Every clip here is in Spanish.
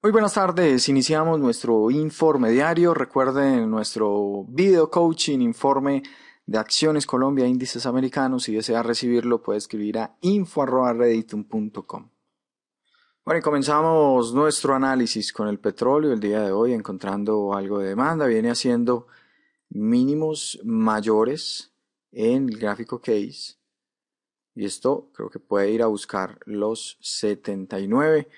Muy buenas tardes, iniciamos nuestro informe diario. Recuerden nuestro video coaching, informe de Acciones Colombia, índices americanos. Si desea recibirlo, puede escribir a info@reditum.com. Bueno, y comenzamos nuestro análisis con el petróleo el día de hoy, encontrando algo de demanda. Viene haciendo mínimos mayores en el gráfico case. Y esto creo que puede ir a buscar los 79.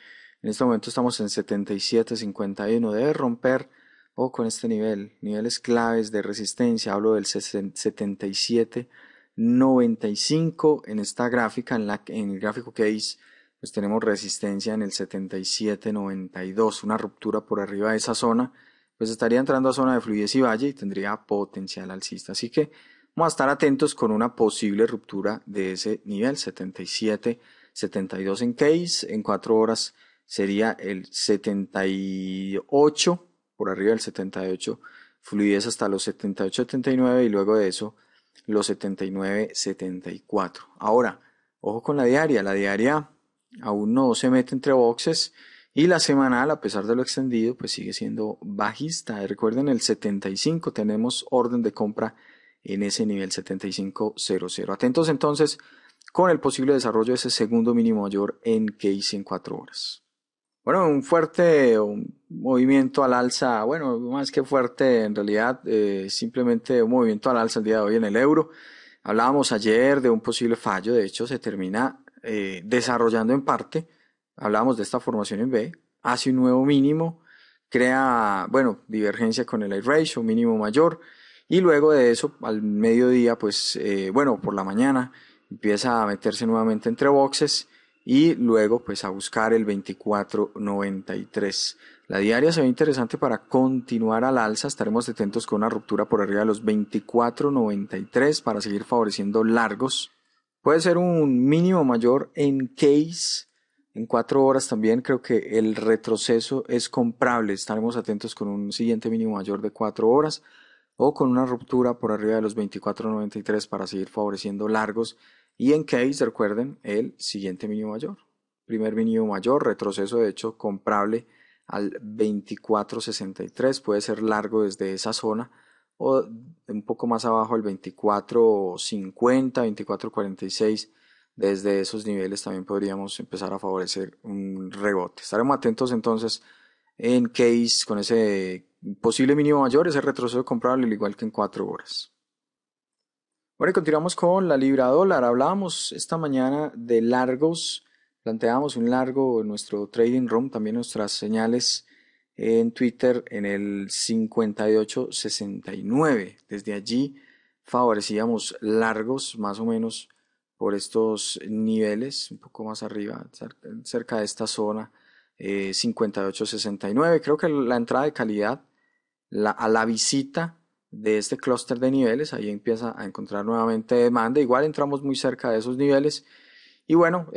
En este momento estamos en 77.51. Debe romper o con este niveles claves de resistencia. Hablo del 77.95 en esta gráfica. En el gráfico case pues tenemos resistencia en el 77.92. Una ruptura por arriba de esa zona pues estaría entrando a zona de fluidez y valle y tendría potencial alcista. Así que vamos a estar atentos con una posible ruptura de ese nivel 77.72 en case. En 4 horas sería el 78, por arriba del 78, fluidez hasta los 78.79 y luego de eso los 79.74. Ahora, ojo con la diaria aún no se mete entre boxes y la semanal, a pesar de lo extendido, pues sigue siendo bajista. Recuerden el 75, tenemos orden de compra en ese nivel 75.00. Atentos entonces con el posible desarrollo de ese segundo mínimo mayor en case en 4 horas. Bueno, un movimiento al alza, bueno, más que fuerte en realidad, simplemente un movimiento al alza el día de hoy en el euro. Hablábamos ayer de un posible fallo, de hecho se termina desarrollando en parte. Hablábamos de esta formación en B, hace un nuevo mínimo, crea, bueno, divergencia con el ratio, mínimo mayor, y luego de eso, al mediodía, pues, bueno, por la mañana, empieza a meterse nuevamente entre boxes y luego pues a buscar el 24.93. La diaria se ve interesante para continuar al alza, estaremos atentos con una ruptura por arriba de los 24.93 para seguir favoreciendo largos. Puede ser un mínimo mayor en case. En 4 horas también creo que el retroceso es comprable. Estaremos atentos con un siguiente mínimo mayor de 4 horas o con una ruptura por arriba de los 24.93 para seguir favoreciendo largos. Y en case, recuerden, el siguiente mínimo mayor. Primer mínimo mayor, retroceso de hecho comprable al 24.63. Puede ser largo desde esa zona o un poco más abajo el 24.50, 24.46. Desde esos niveles también podríamos empezar a favorecer un rebote. Estaremos atentos entonces en case con ese posible mínimo mayor, ese retroceso comprable, al igual que en 4 horas. Bueno, y continuamos con la libra dólar. Hablábamos esta mañana de largos, planteábamos un largo en nuestro trading room, también nuestras señales en Twitter en el 58.69. Desde allí favorecíamos largos más o menos por estos niveles, un poco más arriba, cerca de esta zona, 58.69. Creo que la entrada de calidad a la visita de este clúster de niveles, ahí empieza a encontrar nuevamente demanda. Igual entramos muy cerca de esos niveles y bueno,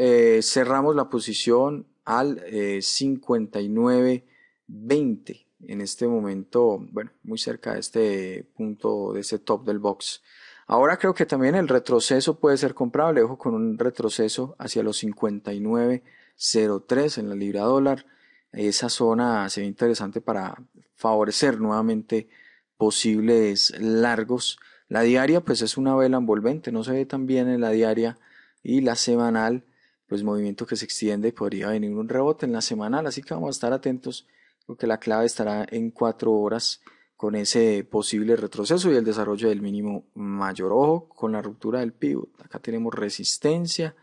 cerramos la posición al 59.20 en este momento, bueno, muy cerca de este punto, de ese top del box. Ahora creo que también el retroceso puede ser comprable, ojo con un retroceso hacia los 59.03 en la libra dólar. Esa zona se ve interesante para favorecer nuevamente posibles largos. La diaria pues es una vela envolvente, no se ve tan bien en la diaria, y la semanal pues movimiento que se extiende, podría venir un rebote en la semanal, así que vamos a estar atentos porque la clave estará en 4 horas con ese posible retroceso y el desarrollo del mínimo mayor. Ojo con la ruptura del pivot, acá tenemos resistencia,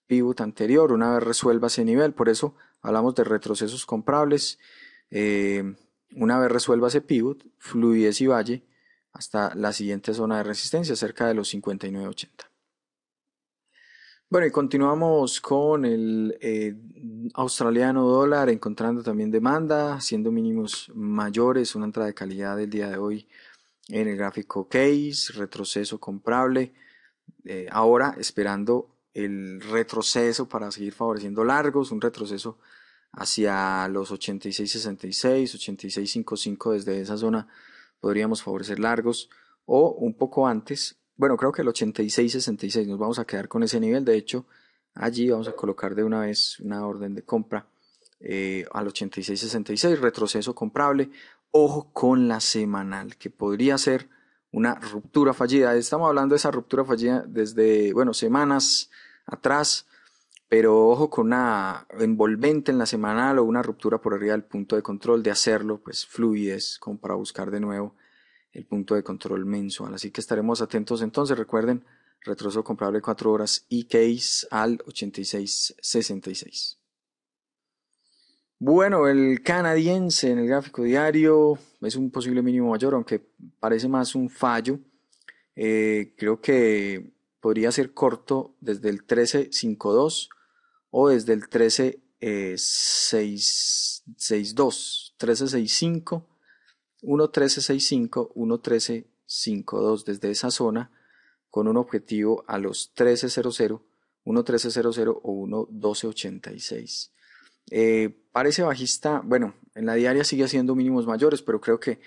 pivot anterior, una vez resuelva ese nivel, por eso hablamos de retrocesos comprables. Una vez resuelva ese pivot, fluidez y valle hasta la siguiente zona de resistencia, cerca de los 59.80. Bueno, y continuamos con el australiano dólar, encontrando también demanda, haciendo mínimos mayores, una entrada de calidad del día de hoy en el gráfico case, retroceso comprable, ahora esperando el retroceso para seguir favoreciendo largos, un retroceso hacia los 86.66, 86.55. Desde esa zona podríamos favorecer largos o un poco antes, bueno, creo que el 86.66 nos vamos a quedar con ese nivel. De hecho, allí vamos a colocar de una vez una orden de compra al 86.66, retroceso comprable. Ojo con la semanal, que podría ser una ruptura fallida. Estamos hablando de esa ruptura fallida desde, bueno, semanas atrás, pero ojo con una envolvente en la semanal o una ruptura por arriba del punto de control. De hacerlo, pues fluidez como para buscar de nuevo el punto de control mensual. Así que estaremos atentos entonces. Recuerden, retroceso comprable 4 horas y case al 86.66. Bueno, el canadiense en el gráfico diario es un posible mínimo mayor, aunque parece más un fallo. Creo que podría ser corto desde el 13.52 o desde el 13.62, 13.65, 1.1365, 1.1352 desde esa zona con un objetivo a los 13.00, 1.1300 o 1.1286. Parece bajista, bueno, en la diaria sigue haciendo mínimos mayores, pero creo que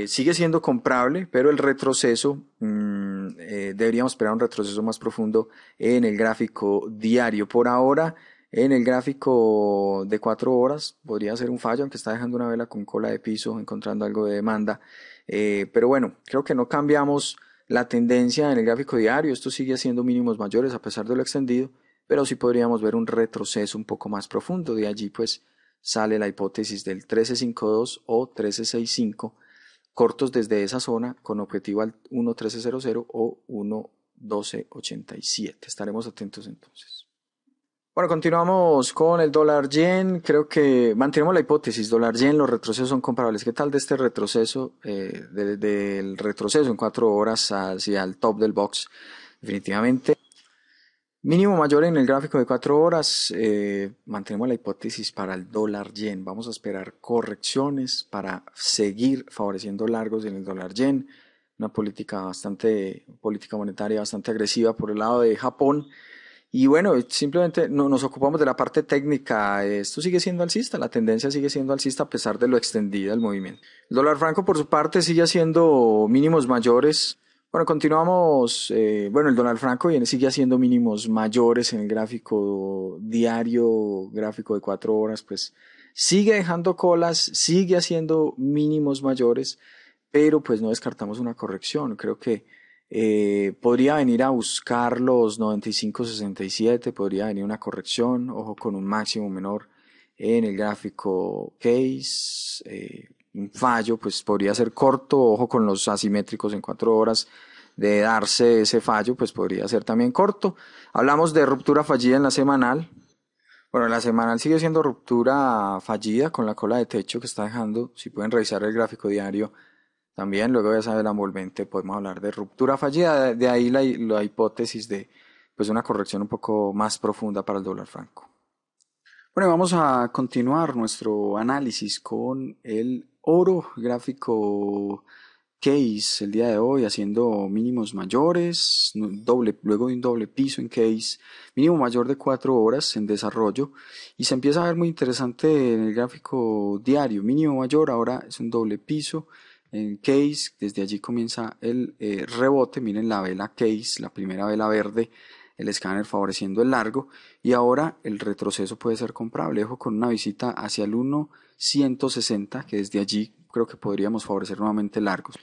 sigue siendo comprable, pero el retroceso, deberíamos esperar un retroceso más profundo en el gráfico diario. Por ahora, en el gráfico de 4 horas podría ser un fallo, aunque está dejando una vela con cola de piso, encontrando algo de demanda. Pero bueno, creo que no cambiamos la tendencia en el gráfico diario. Esto sigue siendo mínimos mayores a pesar de lo extendido, pero sí podríamos ver un retroceso un poco más profundo. De allí pues sale la hipótesis del 13.52 o 13.65, cortos desde esa zona con objetivo al 1.1300 o 1.1287. Estaremos atentos entonces. Bueno, continuamos con el dólar yen. Creo que mantenemos la hipótesis dólar yen, los retrocesos son comparables. ¿Qué tal de este retroceso, del retroceso en 4 horas hacia el top del box? Definitivamente mínimo mayor en el gráfico de 4 horas. Mantenemos la hipótesis para el dólar yen. Vamos a esperar correcciones para seguir favoreciendo largos en el dólar yen. Una política monetaria bastante agresiva por el lado de Japón. Y bueno, simplemente nos ocupamos de la parte técnica. Esto sigue siendo alcista, la tendencia sigue siendo alcista a pesar de lo extendido del movimiento. El dólar franco por su parte sigue haciendo mínimos mayores. Bueno, continuamos. Bueno, el dólar franco sigue haciendo mínimos mayores en el gráfico diario, gráfico de 4 horas, pues sigue dejando colas, sigue haciendo mínimos mayores, pero pues no descartamos una corrección. Creo que podría venir a buscar los 95.67, podría venir una corrección, ojo con un máximo menor en el gráfico case. Un fallo pues podría ser corto, ojo con los asimétricos en 4 horas. De darse ese fallo pues podría ser también corto. Hablamos de ruptura fallida en la semanal. Bueno, la semanal sigue siendo ruptura fallida con la cola de techo que está dejando. Si pueden revisar el gráfico diario también, luego ya sabe la envolvente, podemos hablar de ruptura fallida. De ahí la hipótesis de pues una corrección un poco más profunda para el dólar franco. Bueno, vamos a continuar nuestro análisis con el oro, gráfico case el día de hoy haciendo mínimos mayores, luego de un doble piso en case, mínimo mayor de 4 horas en desarrollo, y se empieza a ver muy interesante en el gráfico diario, mínimo mayor, ahora es un doble piso en case, desde allí comienza el rebote. Miren la vela case, la primera vela verde, el escáner favoreciendo el largo, y ahora el retroceso puede ser comprable, ojo con una visita hacia el 1.160, que desde allí creo que podríamos favorecer nuevamente largos.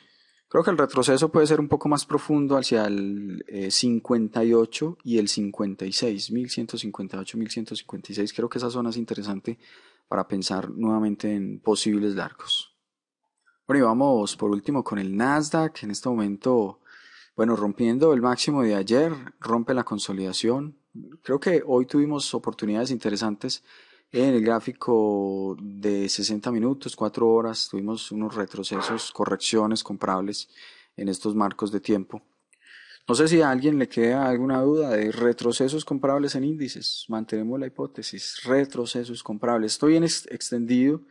Creo que el retroceso puede ser un poco más profundo hacia el 58 y el 56, 1158, 1156. Creo que esa zona es interesante para pensar nuevamente en posibles largos. Bueno, y vamos por último con el Nasdaq. En este momento, bueno, rompiendo el máximo de ayer, rompe la consolidación. Creo que hoy tuvimos oportunidades interesantes en el gráfico de 60 minutos, 4 horas. Tuvimos unos retrocesos, correcciones comprables en estos marcos de tiempo. No sé si a alguien le queda alguna duda de retrocesos comprables en índices. Mantenemos la hipótesis, retrocesos comprables. Esto bien extendido.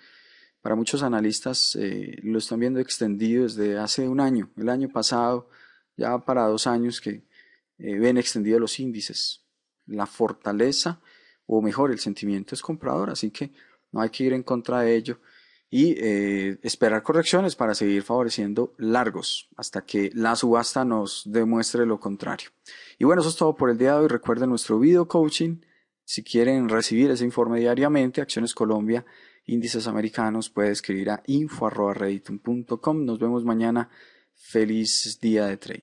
Para muchos analistas lo están viendo extendido desde hace un año, el año pasado, ya para 2 años que ven extendidos los índices. La fortaleza, o mejor, el sentimiento es comprador, así que no hay que ir en contra de ello y esperar correcciones para seguir favoreciendo largos hasta que la subasta nos demuestre lo contrario. Y bueno, eso es todo por el día de hoy. Recuerden nuestro video coaching Si quieren recibir ese informe diariamente, Acciones Colombia, índices americanos, puede escribir a info@reditum.com. Nos vemos mañana. Feliz día de trade.